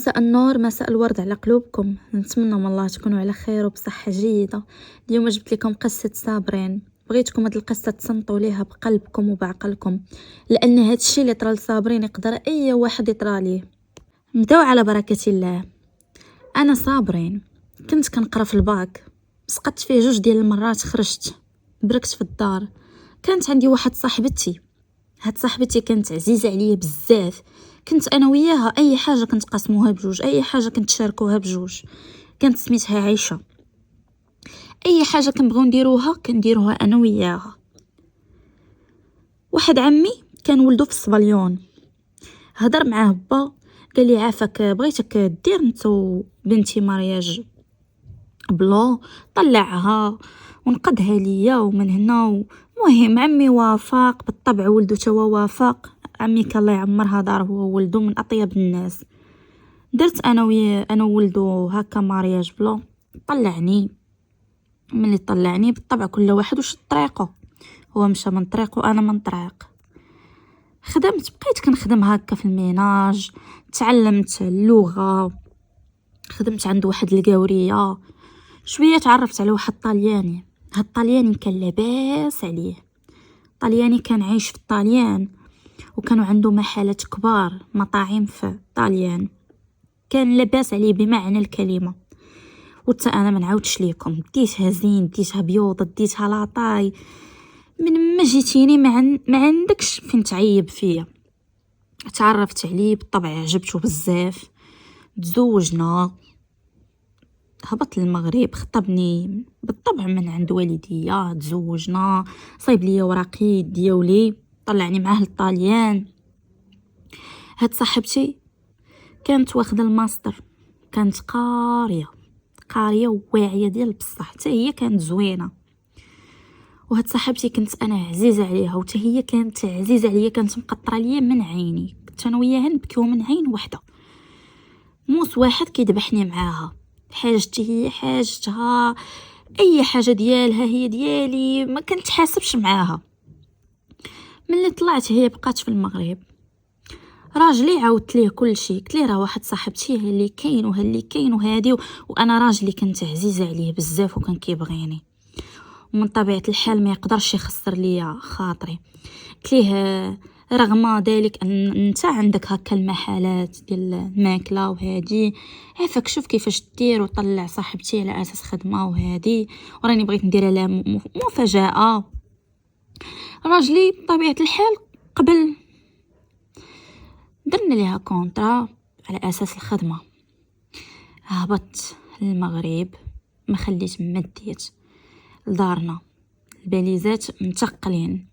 مساء النور، مساء الورد على قلوبكم. نتمنى من الله تكونوا على خير وبصحة جيدة. اليوم جبت لكم قصة صابرين. بغيتكم هاد القصة تصنتوا ليها بقلبكم وبعقلكم، لان هاد الشيء اللي طرا لصابرين يقدر اي واحد يطرا ليه. نبداو على بركة الله. انا صابرين كنت كنقرا في الباك، سقطت فيه 2 ديال المرات، خرجت بركت في الدار. كانت عندي واحد صاحبتي، هاد صاحبتي كانت عزيزة عليا بزاف. كنت انا وياها اي حاجه كنت قاسموها بجوج، اي حاجه كنت شاركوها بجوج. كانت سميتها عيشه. اي حاجه كنبغيو نديروها كنديروها انا وياها. واحد عمي كان ولدو في الصبليون، هضر معاه با قال لي عافاك بغيتك دير نتو بنتي مارياج بلو، طلعها ونقدها ليا ومن هنا. مهم عمي وافق بالطبع، ولدو توا وافق. عمي كان الله يعمرها دار هو ولدو من اطيب الناس. درت انا وولدو هكا مارياج بلو. طلعني. ملي طلعني بالطبع كل واحد وش طريقه، هو مشى من طريق وانا من طريق. خدمت، بقيت كنخدم هكا في الميناج، تعلمت اللغه، خدمت عند واحد القاوريه شويه. تعرفت على واحد طالياني، هاد الطالياني كان لاباس عليه. طالياني كان عايش في الطاليان وكانوا عنده محلات كبار، مطاعم في طاليان. كان لاباس عليه بمعنى الكلمه. وتا انا ما نعاودش ليكم، ديتها زين، ديتها بيوض، ديتها لاطاي. من ما جيتيني ما عندكش فين تعيب فيا. تعرفت عليه بالطبع، عجبته بزاف. تزوجنا، هبط للمغرب، خطبني بالطبع من عند والديا. تزوجنا، صايب لي وراقي ديالي، طلعني معاه للطاليان. هاد صاحبتي كانت واخده الماستر، كانت قاريه وواعيه ديال بصح، حتى هي كانت زوينه. وهاد صاحبتي كنت انا عزيزه عليها، وحتى هي كانت عزيزه عليا، كانت مقطره ليا من عيني. كنت انا وياها نبكيو من عين وحده. موس واحد كيذبحني معاها، حاجتي هي حاجتها، اي حاجه ديالها هي ديالي، ما كنت حاسبش معاها. ملي طلعت هي بقات في المغرب، راجلي عاودت ليه كل شيء، قلت ليه راه واحد صاحبتي هي اللي كاين وها اللي كاين وهادي. وانا راجلي كنت عزيزه عليه بزاف وكان كيبغيني، ومن طبيعه الحال ما يقدرش يخسر ليا خاطري. قلت ليه رغم ذلك ان انت عندك هكا المحلات ديال الماكله وهادي، عافاك شوف كيفاش دير وطلع صاحبتي على اساس خدمه وهادي، وراني بغيت ندير لها مفاجاه. راجلي بطبيعه الحال قبل. درنا ليها كونطرا على اساس الخدمه. هبطت للمغرب، ما خليت ما ديت لدارنا. الباليزات متقلين،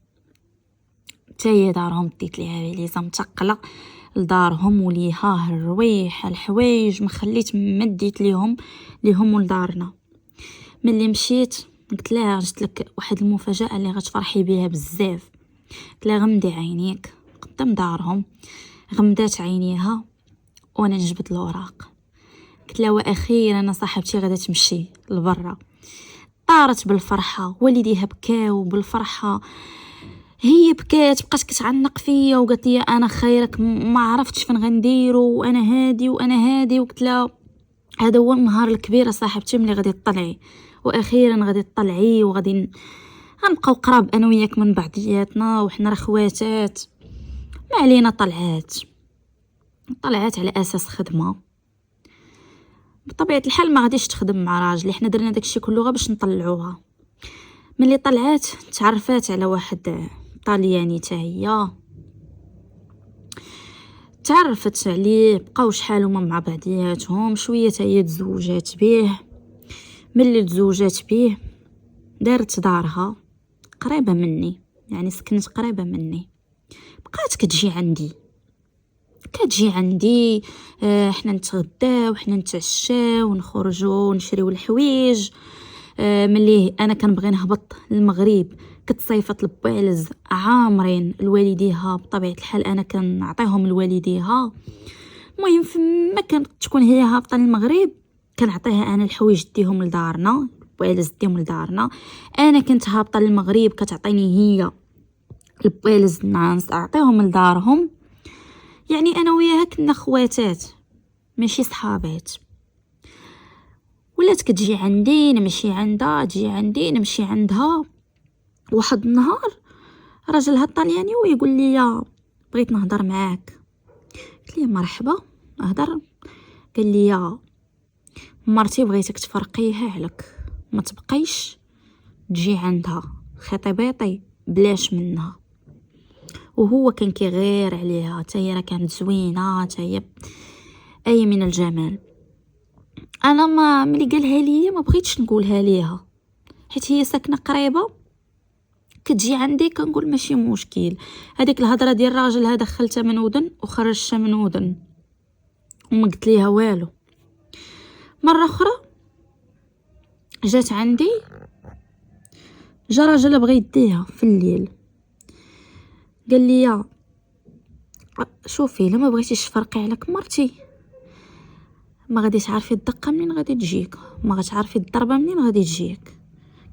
حتى هي دارهم ديت ليها باليزه متقله لدارهم، وليها الرويح الحوايج ما خليت ما ديت ليهم ولدارنا. ملي مشيت قلت لها جبت لك واحد المفاجاه اللي غتفرحي بها بزاف. قلت لها غمضي عينيك قدام دارهم. غمدات عينيها وانا نجبد الاوراق. قلت لها واخيرا انا صاحبتي غادا تمشي لبرا. طارت بالفرحه، والديها بكاو بالفرحه، هي بكات، بقات كتعنق فيا وقالت لي انا خيرك، ما عرفتش فين غنديرو وانا هادي. وقلت لها هذا هو النهار الكبير صاحبتي ملي غادي تطلعي، واخيرا غادي تطلعي وغادي غنبقاو قراب انا وياك من بعضياتنا، وحنا راه خواتات. ما علينا. طلعت على اساس خدمه. بطبيعه الحال ما غاديش تخدم مع راجلي، حنا درنا داكشي كله غير باش نطلعوها. ملي طلعت تعرفات على واحد طالياني، حتى هي تعرفت عليه، بقاو شحال هما مع بعضياتهم شويه. حتى هي تزوجات به. ملي تزوجات به دارت دارها قريبه مني، يعني سكنت قريبه مني. بقات كتجي عندي. حنا نتغداو وحنا نتعشاو ونخرجوا ونشريو الحوايج. ملي انا كنبغي نهبط للمغرب كتصيفط البوالز عامرين لوالديها. بطبيعه الحال انا كنعطيهم لوالديها. المهم فما كانت تكون هي هابطه للمغرب كنعطيها انا الحوايج ديهم لدارنا، البوالز ديهم لدارنا. انا كنت هابطه للمغرب كتعطيني هي البوالز نعرف اعطيهم لدارهم. يعني انا وياها كنا خواتات. ماشي صحابات. ولات كتجي عندي نمشي عندها، تجي عندي نمشي عندها. واحد النهار راجلها الطلياني ويقول لي بغيت نهضر معاك. قلت ليه مرحبا، هضر. قال لي مرتي بغيتك تفرقيها عليك، ما تبقيش تجي عندها، خطيبيطي بلاش منها. وهو كان كيغير عليها، حتى هي راه كانت زوينه، حتى هي اي من الجمال. انا ما ملي قالها لي ما بغيتش نقولها ليها، حيت هي ساكنه قريبه، كتجي عندي كنقول ماشي مشكل. هذيك الهضره ديال الراجل هذا دخلتها من ودن وخرجتها من ودن وما قلت ليها والو. مره اخرى جات عندي، جا راجل بغى يديها في الليل، قال لي شوفي الا ما بغيتيش تفرقي عليك مرتي، ما غادي تعرفي الدقه منين غادي تجيك، ما غتعرفي الضربه منين غادي تجيك.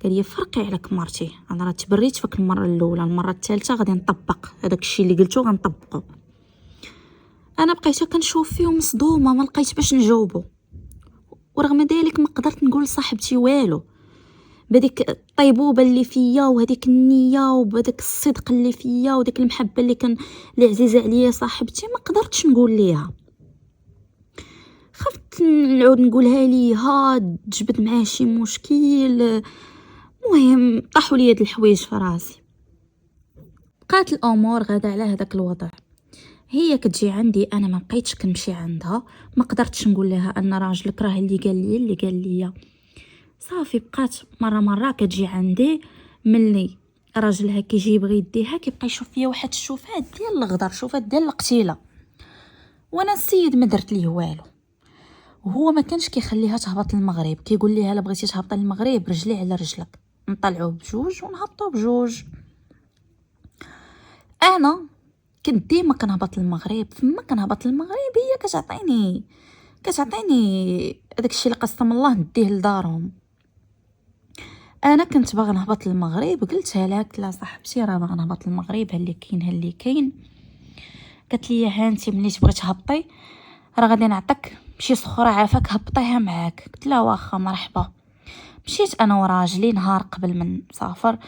قال لي فرقي عليك مرتي، انا راه تبريت فيك المره الاولى، المره الثالثه غادي نطبق هذاك الشيء اللي قلتو غنطبقو. انا بقيت كنشوف فيه مصدومه، ما لقيت باش نجاوبو، ورغم ذلك ما قدرت نقول لصاحبتي والو. بديك الطيبوبه اللي فيا وهذيك النيه وبداك الصدق اللي فيا وديك المحبه اللي عزيزه عليا صاحبتي، ما قدرتش نقول ليها. خفت نعود نقولها ليها تجبد معاه شي مشكل. مهم طاحوا لي هاد الحوايج في راسي. بقات الامور غادا على هذاك الوضع. هي كتجي عندي، انا ما بقيتش كنمشي عندها، ما قدرتش نقول لها ان راجلك راه اللي قال لي. صافي بقات مره كتجي عندي، ملي راجلها كيجي يبغي يديها كيبقى يشوف فيا واحد الشوفات ديال الغدر، شوفات ديال القتيله. وانا السيد ما درت ليه والو، وهو ما كانش كيخليها تهبط للمغرب، كيقول ليها الا بغيتي تهبطي للمغرب رجلي على رجلك، نطلعوا بجوج ونهبطوا بجوج. انا كنت ديما كنهبط للمغرب، فما كنهبط للمغرب هي كتعطيني داكشي اللي قسم الله نديه لدارهم. انا كنت باغا نهبط للمغرب، قلتها لها، قلت لها صاحبتي راه باغا نهبط للمغرب، ها اللي كاين. قالت لي ها انت ملي تبغي تهبطي راه غادي نعطيك شي صخره عافاك هبطيها معاك. قلت لها واخا مرحبا. مشيت انا وراجلي نهار قبل من نسافر،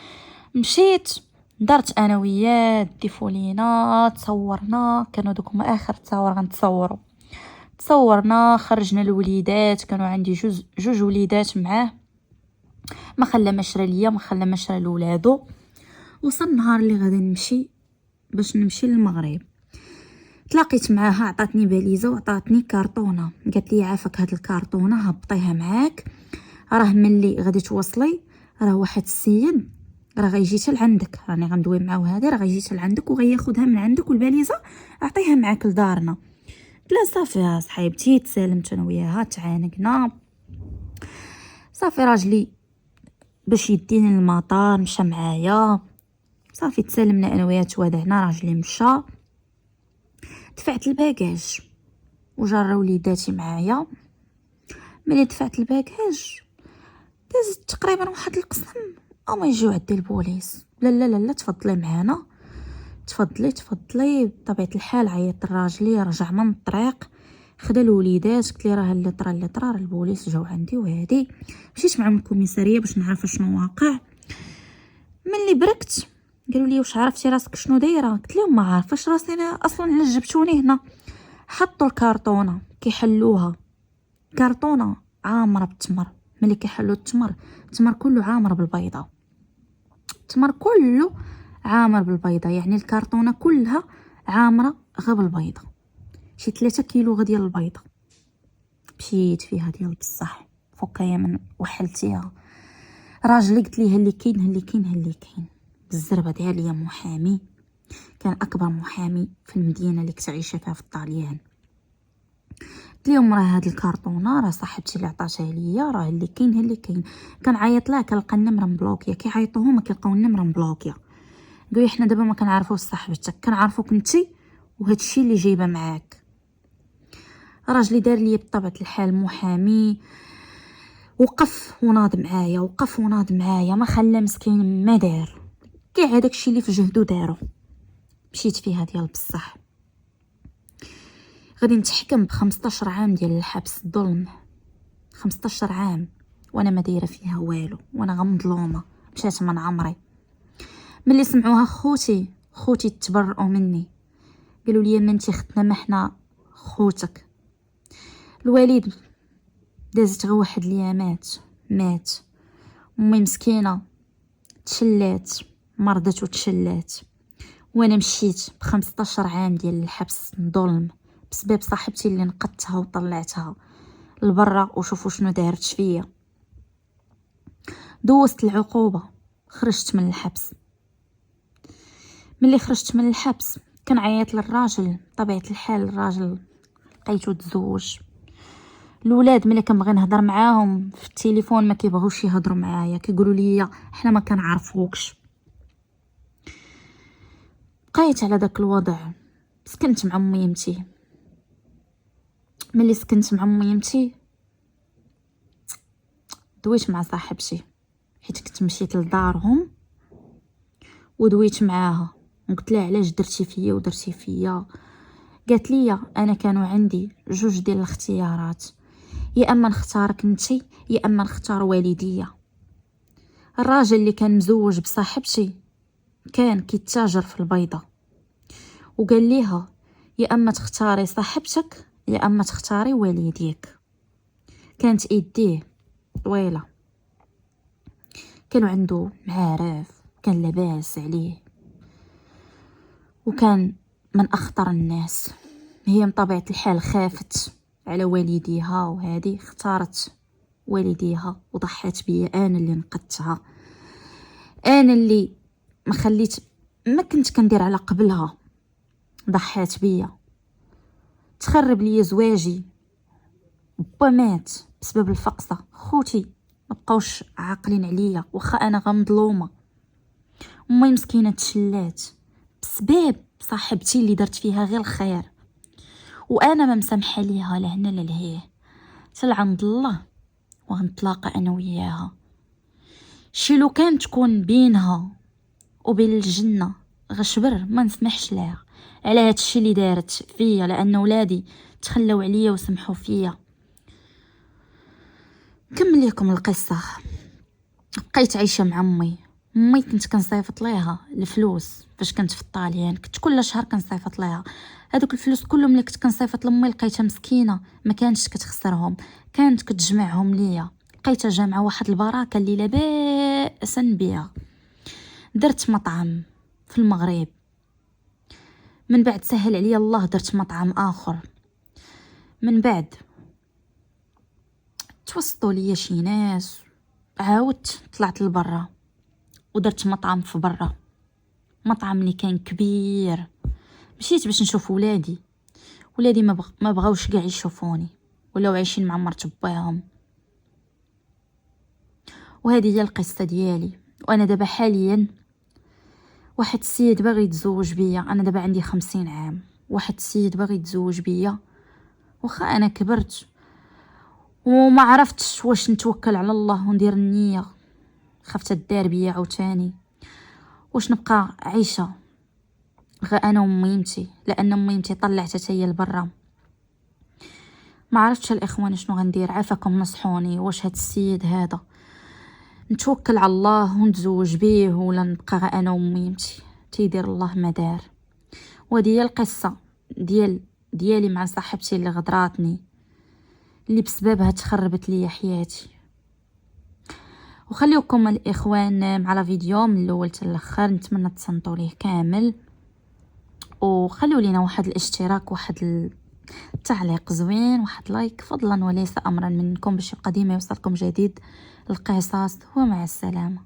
مشيت درت انا وياه الديفولينا، تصورنا، كانوا دوك هما اخر تصاور غنتصوروا. تصورنا، خرجنا الوليدات، كانوا عندي جوج وليدات معاه، ما خلى مشرى ليا ما خلى مشرى لولادو. وصل النهار اللي غادي نمشي باش نمشي للمغرب، تلاقيت معاها، عطاتني باليزه وعطاتني كارطونه، قالت لي عافاك هاد الكارطونه هبطيها معاك، راه ملي غادي توصلي راه واحد السيد راه غيجي حتى لعندك، راني غندوي معاه، هذا راه غيجي حتى لعندك وغياخذها من عندك، والباليزه اعطيها معاك لدارنا. لا صافي يا صاحبتي، تسالمت انا وياها، تعانقنا. صافي راجلي باش يديني للمطار مشى معايا، صافي تسالمنا انا وياه، توادعنا، راجلي مشى، دفعت الباكاج وجا وليداتي معايا. ملي دفعت الباكاج دازت تقريبا واحد القسم او ما يجيو عندي البوليس. لا لا لا لا تفضلي معانا، تفضلي. بطبيعه الحال عيطت لراجلي، رجع من الطريق، خدا الوليدات، قلت لي راه اللي طرا البوليس جاو عندي وهادي. مشيت معهم الكوميساريه باش نعرف شنو واقع. ملي بركت قالوا لي واش عرفتي راسك شنو دايره؟ قلت لهم ما عارفاش راسي انا اصلا، علاش جبتوني هنا؟ حطوا الكارطونه كيحلوها، كارطونه عامره بالتمر. ملي كيحلوا التمر كله عامر بالبيضه، التمر كله عامر بالبيضه، يعني الكارطونه كلها عامره غير بالبيضه. شي 3 كيلو ديال البيضه مشيت فيها ديال بصح، فكايه من وحلتيها. راجلي قلت ليه اللي كاين بالزربه ديالي، محامي كان اكبر محامي في المدينه اللي كنت عايشه فيها في الطاليان. قلت لهم راه هاد الكارطونه راه صاحبتي اللي عطاتها ليا، راه اللي كاين. كنعيط لها كنلقى النمره مبلوكيه، كيعيطوا هما كيلقاو النمره مبلوكيه. قالوا حنا دابا ما كنعرفوش صاحبتك، كنعرفوك انتي وهادشي اللي جايبه معاك. راجلي دار لي بطبيعه الحال محامي، وقف وناض معايا، ما خلى مسكين ما دار كاع هداكشي اللي في جهدو دارو. مشيت فيها ديال بصح. غادي نتحكم ب15 عام ديال الحبس ظلم. 15 عام وانا ما دايره فيها والو، وانا غمظلومه مشات من عمري. ملي سمعوها خوتي تبرؤوا مني، قالوا لي ما انت ختنا ما حنا خوتك. الوالد دازت غير واحد اليامات مات. امي مسكينه تشلات، مرضت وتشلات، وانا مشيت ب15 عام ديال الحبس ظلم بسبب صاحبتي اللي نقدتها وطلعتها لبرا. وشوفوا شنو دارت فيا. دوزت العقوبه، خرجت من الحبس. ملي خرجت من الحبس كنعيط للراجل، طبيعه الحال الراجل لقيتو تزوج. الولاد ملي كنبغي نهضر معاهم في التليفون ما كيبغوش يهضروا معايا، كيقولوا لي احنا ما كنعرفوكش. بقيت على داك الوضع. سكنت مع امي يمتي. ملي سكنت مع امي يمتي دويت مع صاحبتي، حيت كنت مشيت لدارهم ودويت معاها وقلت لها علاش درتي فيا ودرتي فيا. قالت لي انا كانوا عندي جوج ديال الاختيارات، يا اما نختارك نتي يا اما نختار والديا. الراجل اللي كان مزوج بصاحبتي كان كيتاجر في البيضه، وقال ليها يا اما تختاري صاحبتك يا اما تختاري والديك. كانت ايديه طويله، كانوا عنده معارف، كان لاباس عليه، وكان من اخطر الناس. هي من طبيعه الحال خافت على والديها، وهذه اختارت والديها وضحات بيا. انا اللي نقدتها، انا اللي ما كنت كندير على قبلها. ضحات بيا، تخرب لي زواجي. با مات بسبب الفقصه. خوتي ما بقاوش عاقلين عليا واخا انا غمظلومه. امي مسكينه تشلات بسبب صاحبتي اللي درت فيها غير الخير، وانا ما مسامحه ليها لهنا للهيه. حتى عند الله وغنتلاقى انا وياها. شي لو كان تكون بينها وبين الجنه غشبر ما نسمحش لها على هاد الشي اللي دارت فيا، لان ولادي تخلوا عليا وسمحوا فيا. نكمل لكم القصه. بقيت عايشه مع امي كنت كنصيفط ليها الفلوس فاش كنت في الطاليان. كنت كل شهر كنصيفط ليها هذوك الفلوس كلهم اللي كنت كنصيفط لامي. لقيتها مسكينه ما كانتش كتخسرهم، كانت كتجمعهم ليا. لقيتها جامعه واحد البركه اللي لا باس بها. درت مطعم في المغرب، من بعد سهل عليا الله درت مطعم اخر. من بعد توسطوا ليا شي ناس، عاودت طلعت لبرا ودرت مطعم في برا. مطعم اللي كان كبير. مشيت باش نشوف ولادي ما بغاوش كاع يشوفوني، ولاو عايشين مع مرت باهم. وهذه هي القصه ديالي. وانا دابا حاليا واحد السيد باغي يتزوج بيا. انا دابا عندي 50 عام. واحد السيد باغي يتزوج بيا واخا انا كبرت وما عرفتش واش نتوكل على الله وندير النيه. خفت الدار بيا عاوتاني واش نبقى عايشه غير انا وميمتي، لان ميمتي طلعت حتى هي لبرا. ما عرفتش الاخوان شنو غندير. عافاكم نصحوني واش هاد السيد هذا نتوكل على الله ونتزوج بيه ولا نبقى غير انا وميمتي؟ تيدير الله ما دار. وهذه هي القصه ديالي مع صاحبتي اللي غدراتني، اللي بسببها تخربت لي حياتي. وخليكم الاخوان مع الفيديو من الاول حتى الاخر، نتمنى تصنتوا ليه كامل، وخلوا لينا واحد الاشتراك، واحد التعليق زوين، واحد لايك فضلا وليس امرا منكم باش يبقى ديما يوصلكم جديد القصص. ومع السلامه.